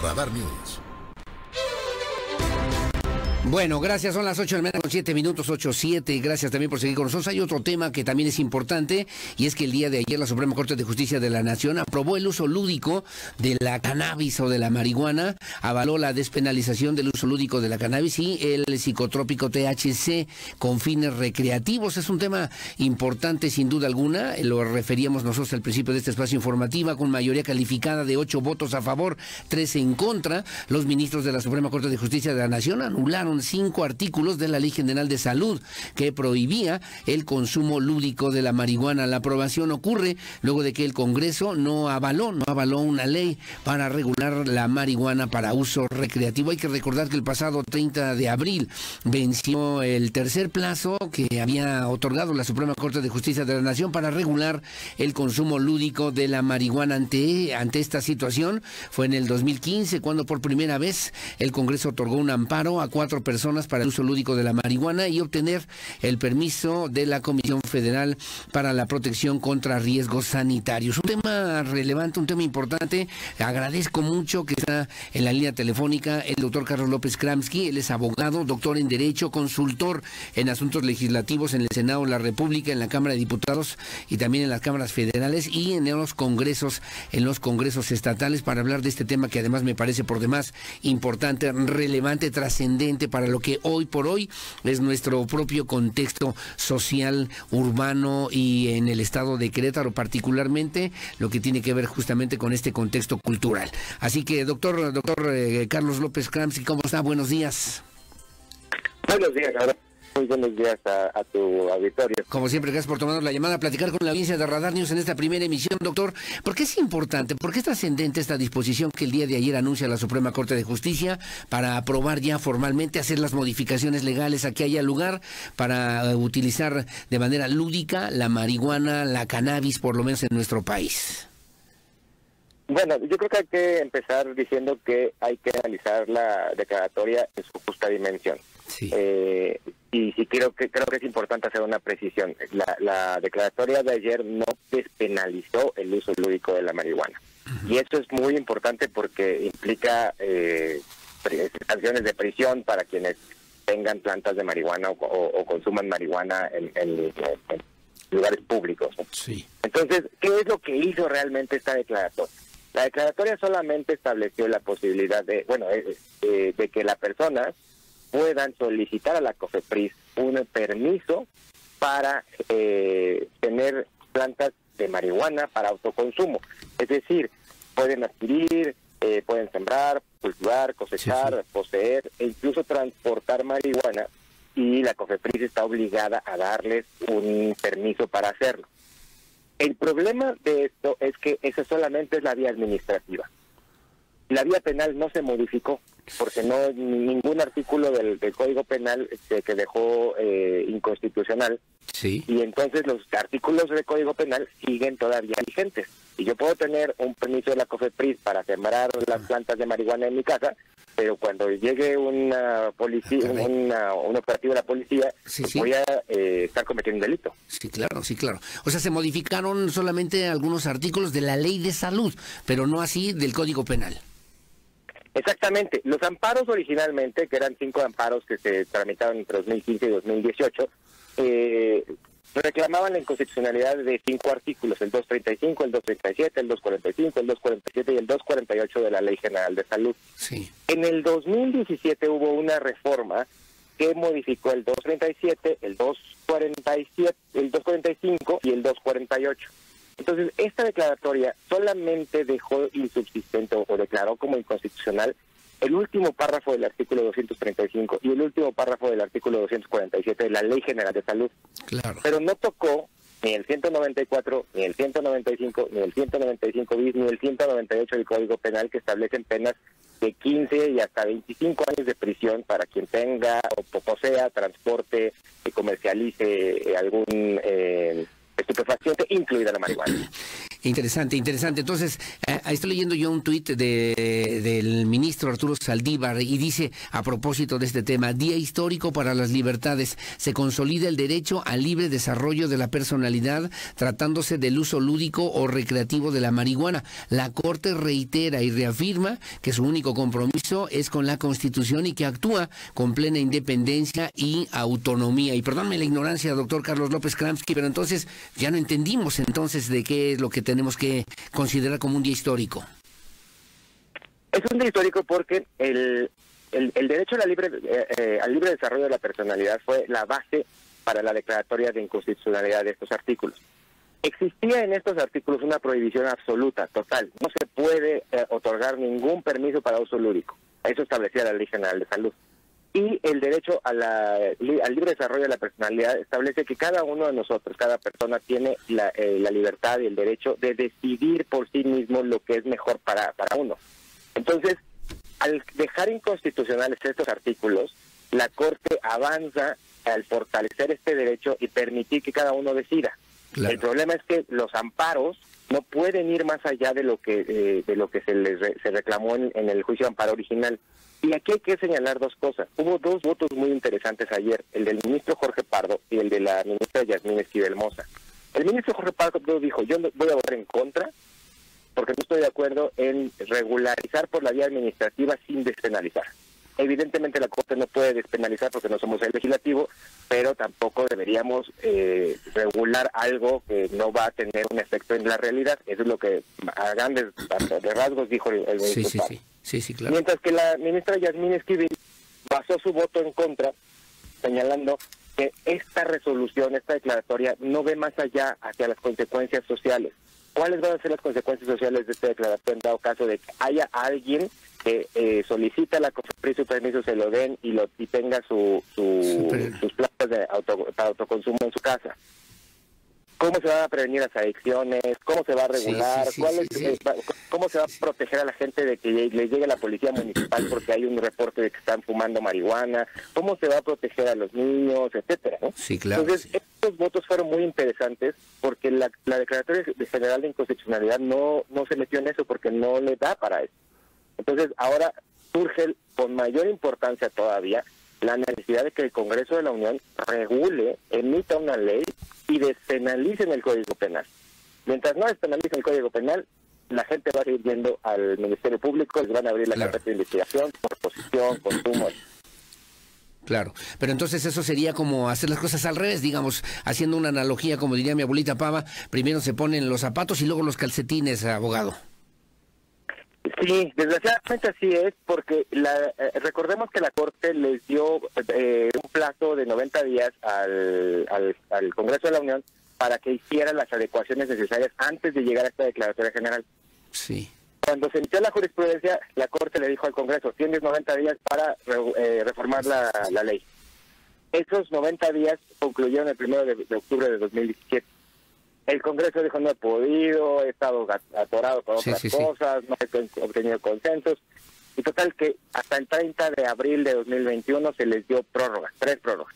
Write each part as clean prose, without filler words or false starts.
Radar News. Bueno, gracias, son las 8 de la mañana con 7 minutos, 8:07, gracias también por seguir con nosotros. Hay otro tema que también es importante, y es que el día de ayer la Suprema Corte de Justicia de la Nación aprobó el uso lúdico de la cannabis o de la marihuana, avaló la despenalización del uso lúdico de la cannabis y el psicotrópico THC con fines recreativos. Es un tema importante sin duda alguna, lo referíamos nosotros al principio de este espacio informativo, con mayoría calificada de 8 votos a favor, 3 en contra. Los ministros de la Suprema Corte de Justicia de la Nación anularon 5 artículos de la Ley General de Salud que prohibía el consumo lúdico de la marihuana. La aprobación ocurre luego de que el Congreso no avaló una ley para regular la marihuana para uso recreativo. Hay que recordar que el pasado 30 de abril venció el tercer plazo que había otorgado la Suprema Corte de Justicia de la Nación para regular el consumo lúdico de la marihuana. Ante esta situación fue en el 2015 cuando por primera vez el Congreso otorgó un amparo a 4 personas para el uso lúdico de la marihuana y obtener el permiso de la Comisión Federal para la Protección contra Riesgos Sanitarios. Un tema relevante, un tema importante. Agradezco mucho que está en la línea telefónica el doctor Carlos López Kramsky. Él es abogado, doctor en Derecho, consultor en asuntos legislativos en el Senado de la República, en la Cámara de Diputados y también en las cámaras federales y en los congresos estatales, para hablar de este tema que además me parece por demás importante, relevante, trascendente para lo que hoy por hoy es nuestro propio contexto social, urbano y en el estado de Querétaro particularmente, lo que tiene que ver justamente con este contexto cultural. Así que doctor Carlos López Kramsky, ¿cómo está? Buenos días. Buenos días, ahora. Muy buenos días a tu auditorio. Como siempre, gracias por tomarnos la llamada a platicar con la audiencia de Radar News en esta primera emisión, doctor. ¿Por qué es importante, por qué es trascendente esta disposición que el día de ayer anuncia la Suprema Corte de Justicia para aprobar ya formalmente, hacer las modificaciones legales a que haya lugar para utilizar de manera lúdica la marihuana, la cannabis, por lo menos en nuestro país? Bueno, yo creo que hay que empezar diciendo que hay que analizar la declaratoria en su justa dimensión. Sí. Y sí creo que es importante hacer una precisión. La declaratoria de ayer no despenalizó el uso lúdico de la marihuana. Y eso es muy importante porque implica sanciones de prisión para quienes tengan plantas de marihuana o consuman marihuana en lugares públicos, ¿no? Sí. Entonces, ¿qué es lo que hizo realmente esta declaratoria? La declaratoria solamente estableció la posibilidad de que las personas puedan solicitar a la COFEPRIS un permiso para tener plantas de marihuana para autoconsumo. Es decir, pueden adquirir, pueden sembrar, cultivar, cosechar, poseer e incluso transportar marihuana, y la COFEPRIS está obligada a darles un permiso para hacerlo. El problema de esto es que esa solamente es la vía administrativa. La vía penal no se modificó, porque no ningún artículo del Código Penal que dejó inconstitucional. Sí. Y entonces los artículos del Código Penal siguen todavía vigentes. Y yo puedo tener un permiso de la COFEPRIS para sembrar las plantas de marihuana en mi casa, pero cuando llegue una policía, un operativo de la policía, voy a estar cometiendo un delito. Sí, claro, sí, claro. O sea, se modificaron solamente algunos artículos de la Ley de Salud, pero no así del Código Penal. Exactamente. Los amparos originalmente, que eran 5 amparos que se tramitaron entre 2015 y 2018, reclamaban la inconstitucionalidad de 5 artículos: el 235, el 237, el 245, el 247 y el 248 de la Ley General de Salud. Sí. En el 2017 hubo una reforma que modificó el 237, el 247, el 245 y el 248. Entonces, esta declaratoria solamente dejó insubsistente o declaró como inconstitucional el último párrafo del artículo 235 y el último párrafo del artículo 247 de la Ley General de Salud. Claro. Pero no tocó ni el 194, ni el 195, ni el 195 bis, ni el 198 del Código Penal, que establecen penas de 15 y hasta 25 años de prisión para quien tenga o posea, transporte, que comercialice algún estupefaciente, incluida la marihuana. Interesante, interesante. Entonces, estoy leyendo yo un tuit del ministro Arturo Saldívar y dice, a propósito de este tema, Día histórico para las libertades. Se consolida el derecho al libre desarrollo de la personalidad tratándose del uso lúdico o recreativo de la marihuana. La Corte reitera y reafirma que su único compromiso es con la Constitución y que actúa con plena independencia y autonomía. Y perdónme la ignorancia, doctor Carlos López Kramsky, pero entonces ya no entendimos entonces de qué es lo que tenemos que considerar como un día histórico. Es un día histórico porque el derecho a al libre desarrollo de la personalidad fue la base para la declaratoria de inconstitucionalidad de estos artículos. Existía en estos artículos una prohibición absoluta, total. No se puede otorgar ningún permiso para uso lúdico. Eso establecía la Ley General de Salud. Y el derecho al libre desarrollo de la personalidad establece que cada uno de nosotros, cada persona, tiene la libertad y el derecho de decidir por sí mismo lo que es mejor para uno. Entonces, al dejar inconstitucionales estos artículos, la Corte avanza al fortalecer este derecho y permitir que cada uno decida. Claro. El problema es que los amparos no pueden ir más allá de lo que se reclamó en el juicio de amparo original. Y aquí hay que señalar dos cosas. Hubo dos votos muy interesantes ayer, el del ministro Jorge Pardo y el de la ministra Yasmín Esquivel Moza. El ministro Jorge Pardo dijo, yo voy a votar en contra porque no estoy de acuerdo en regularizar por la vía administrativa sin despenalizar. Evidentemente la Corte no puede despenalizar porque no somos el legislativo, pero tampoco deberíamos regular algo que no va a tener un efecto en la realidad. Eso es lo que a grandes rasgos dijo el ministro Pardo. Sí, claro. Mientras que la ministra Yasmín Esquivel basó su voto en contra, señalando que esta resolución, esta declaratoria, no ve más allá hacia las consecuencias sociales. ¿Cuáles van a ser las consecuencias sociales de esta declaración en dado caso de que haya alguien que solicita a la COFEPRIS su permiso, se lo den y tenga sus plantas de autoconsumo en su casa? ¿Cómo se van a prevenir las adicciones? ¿Cómo se va a regular? ¿Cómo se va a proteger a la gente de que le llegue la policía municipal porque hay un reporte de que están fumando marihuana? ¿Cómo se va a proteger a los niños, etcétera, ¿no? Sí, claro. Entonces, estos votos fueron muy interesantes porque la Declaratoria General de Inconstitucionalidad no se metió en eso porque no le da para eso. Entonces, ahora surge con mayor importancia todavía la necesidad de que el Congreso de la Unión regule, emita una ley y despenalice en el Código Penal. Mientras no despenalice el Código Penal, la gente va a ir yendo al Ministerio Público, les van a abrir la carpeta de investigación, por posesión, consumo. Claro, pero entonces eso sería como hacer las cosas al revés, digamos, haciendo una analogía, como diría mi abuelita Pava, primero se ponen los zapatos y luego los calcetines, abogado. Sí, desgraciadamente así es, porque recordemos que la Corte les dio un plazo de 90 días al Congreso de la Unión para que hiciera las adecuaciones necesarias antes de llegar a esta declaratoria general. Sí. Cuando se emitió la jurisprudencia, la Corte le dijo al Congreso, tienes 90 días para reformar la ley. Esos 90 días concluyeron el 1 de octubre de 2017. El Congreso dijo, no he podido, he estado atorado con otras cosas, no he obtenido consensos. Y total que hasta el 30 de abril de 2021 se les dio prórroga, 3 prórrogas.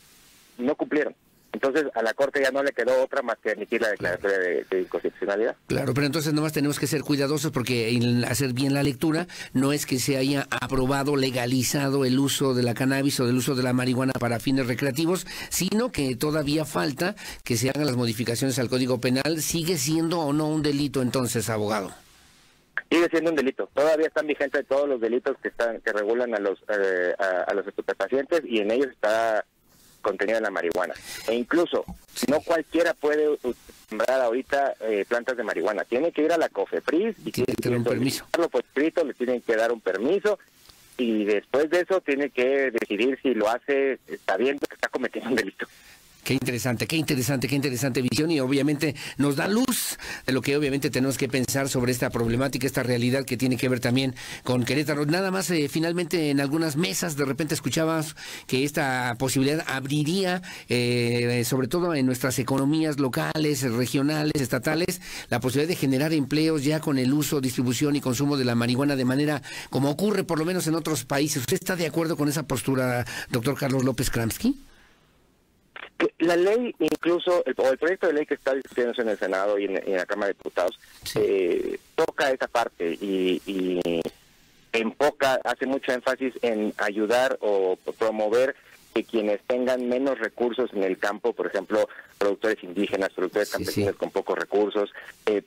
No cumplieron. Entonces a la Corte ya no le quedó otra más que emitir la declaratoria de inconstitucionalidad. Claro, pero entonces nomás tenemos que ser cuidadosos porque en hacer bien la lectura no es que se haya aprobado, legalizado el uso de la cannabis o del uso de la marihuana para fines recreativos, sino que todavía falta que se hagan las modificaciones al Código Penal. ¿Sigue siendo o no un delito entonces, abogado? Sigue siendo un delito. Todavía están vigentes todos los delitos que regulan a los estupefacientes y en ellos está contenida en la marihuana. E incluso, no cualquiera puede sembrar ahorita plantas de marihuana. Tiene que ir a la COFEPRIS y tiene que tener un permiso. Por escrito, le tienen que dar un permiso y después de eso tiene que decidir si lo hace sabiendo que está cometiendo un delito. Qué interesante visión y obviamente nos da luz de lo que obviamente tenemos que pensar sobre esta problemática, esta realidad que tiene que ver también con Querétaro. Nada más, finalmente en algunas mesas de repente escuchabas que esta posibilidad abriría, sobre todo en nuestras economías locales, regionales, estatales, la posibilidad de generar empleos ya con el uso, distribución y consumo de la marihuana de manera como ocurre por lo menos en otros países. ¿Usted está de acuerdo con esa postura, doctor Carlos López Kramsky? La ley, incluso, el proyecto de ley que está discutiéndose en el Senado y en la Cámara de Diputados, toca esa parte y hace mucho énfasis en ayudar o promover que quienes tengan menos recursos en el campo, por ejemplo, productores indígenas, productores campesinos con pocos recursos,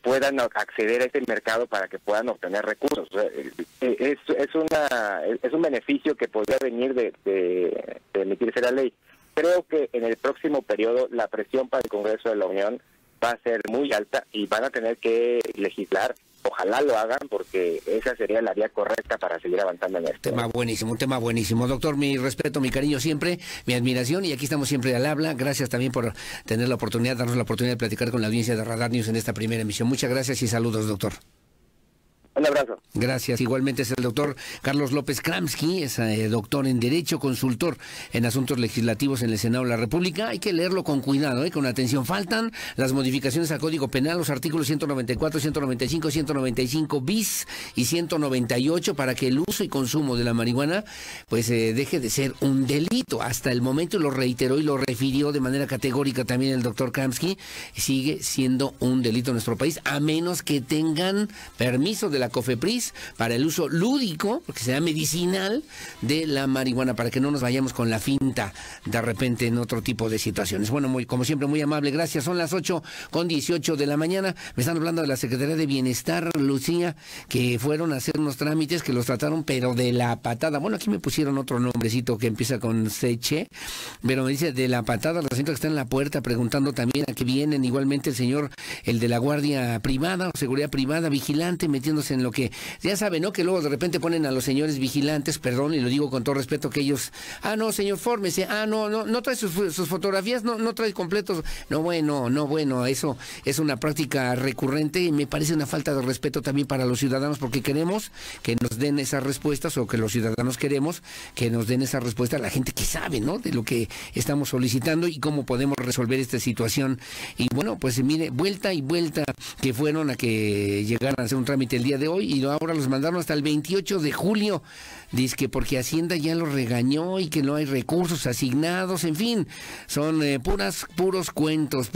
puedan acceder a ese mercado para que puedan obtener recursos. O sea, es un beneficio que podría venir de emitirse la ley. Creo que en el próximo periodo la presión para el Congreso de la Unión va a ser muy alta y van a tener que legislar. Ojalá lo hagan porque esa sería la vía correcta para seguir avanzando en esto. Un tema buenísimo. Doctor, mi respeto, mi cariño siempre, mi admiración, y aquí estamos siempre al habla. Gracias también por tener la oportunidad, darnos la oportunidad de platicar con la audiencia de Radar News en esta primera emisión. Muchas gracias y saludos, doctor. Un abrazo. Gracias. Igualmente es el doctor Carlos López Kramsky, es doctor en Derecho, consultor en asuntos legislativos en el Senado de la República. Hay que leerlo con cuidado, con atención. Faltan las modificaciones al Código Penal, los artículos 194, 195, 195 bis y 198 para que el uso y consumo de la marihuana pues deje de ser un delito. Hasta el momento, lo reiteró y lo refirió de manera categórica también el doctor Kramsky, sigue siendo un delito en nuestro país, a menos que tengan permiso de la COFEPRIS para el uso lúdico, porque sea medicinal, de la marihuana, para que no nos vayamos con la finta de repente en otro tipo de situaciones. Bueno, como siempre, muy amable, gracias. Son las 8:18 de la mañana. Me están hablando de la Secretaría de Bienestar, Lucía, que fueron a hacer unos trámites que los trataron, pero de la patada. Bueno, aquí me pusieron otro nombrecito que empieza con Seche, pero me dice de la patada. La señora que está en la puerta preguntando también a qué vienen. Igualmente el señor, el de la Guardia Privada, o Seguridad Privada, vigilante, metiéndose en lo que, ya saben, ¿no? Que luego de repente ponen a los señores vigilantes, perdón, y lo digo con todo respeto, que ellos, no, señor, fórmese, no trae sus fotografías, no trae completos, no, bueno, eso es una práctica recurrente y me parece una falta de respeto también para los ciudadanos, porque queremos que nos den esas respuestas, o que los ciudadanos queremos que nos den esa respuesta a la gente que sabe, ¿no? De lo que estamos solicitando y cómo podemos resolver esta situación. Y bueno, pues mire, vuelta y vuelta que fueron a que llegaran a hacer un trámite el día de hoy y ahora los mandaron hasta el 28 de julio. Dice que porque Hacienda ya los regañó y que no hay recursos asignados, en fin, son puros cuentos.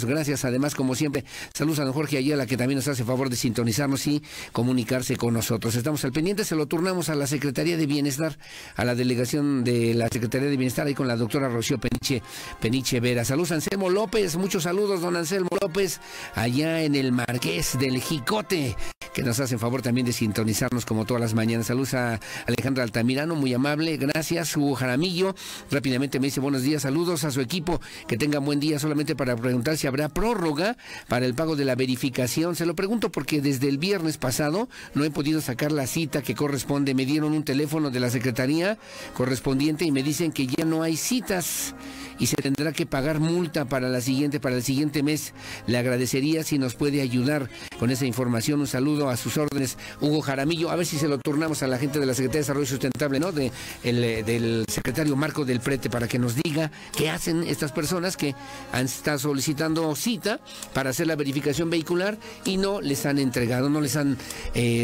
Gracias, además, como siempre, saludos a don Jorge Ayala, que también nos hace favor de sintonizarnos y comunicarse con nosotros. Estamos al pendiente, se lo turnamos a la Secretaría de Bienestar, a la delegación de la Secretaría de Bienestar, ahí con la doctora Rocío Peniche Vera. Saludos a Anselmo López, muchos saludos, don Anselmo López, allá en el Marqués del Jicote, que nos hacen favor también de sintonizarnos como todas las mañanas. Saludos a Alejandra Altamirano, muy amable, gracias. Hugo Jaramillo rápidamente me dice buenos días, saludos a su equipo, que tengan buen día. Solamente para preguntar si habrá prórroga para el pago de la verificación. Se lo pregunto porque desde el viernes pasado no he podido sacar la cita que corresponde. Me dieron un teléfono de la Secretaría correspondiente y me dicen que ya no hay citas y se tendrá que pagar multa para el siguiente mes. Le agradecería si nos puede ayudar con esa información. Un saludo, a sus órdenes, Hugo Jaramillo. A ver si se lo turnamos a la gente de la Secretaría de Desarrollo Sustentable, ¿no? Del secretario Marco del Prete, para que nos diga qué hacen estas personas que han estado solicitando cita para hacer la verificación vehicular y no les han entregado, no les han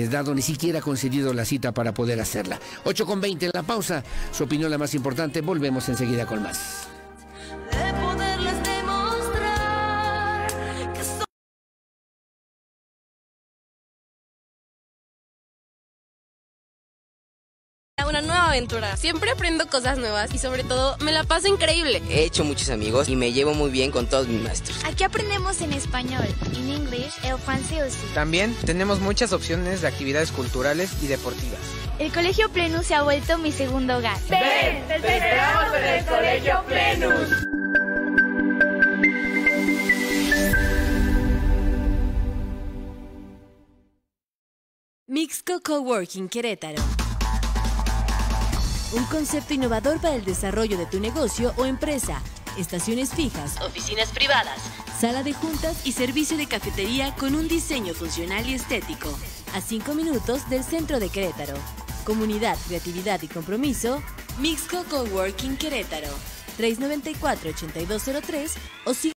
dado, ni siquiera concedido la cita para poder hacerla. 8:20 en la pausa. Su opinión la más importante. Volvemos enseguida con más. De poderles demostrar que soy una nueva aventura. Siempre aprendo cosas nuevas y sobre todo me la paso increíble. He hecho muchos amigos y me llevo muy bien con todos mis maestros. Aquí aprendemos en español, en inglés, el francés. También tenemos muchas opciones de actividades culturales y deportivas. El Colegio Plenus se ha vuelto mi segundo hogar. ¡Ven! ¡Te esperamos en el Colegio Plenus! Mixco Coworking Querétaro. Un concepto innovador para el desarrollo de tu negocio o empresa. Estaciones fijas, oficinas privadas, sala de juntas y servicio de cafetería con un diseño funcional y estético. A 5 minutos del centro de Querétaro. Comunidad, creatividad y compromiso. Mixco Coworking Querétaro. 394-8203 o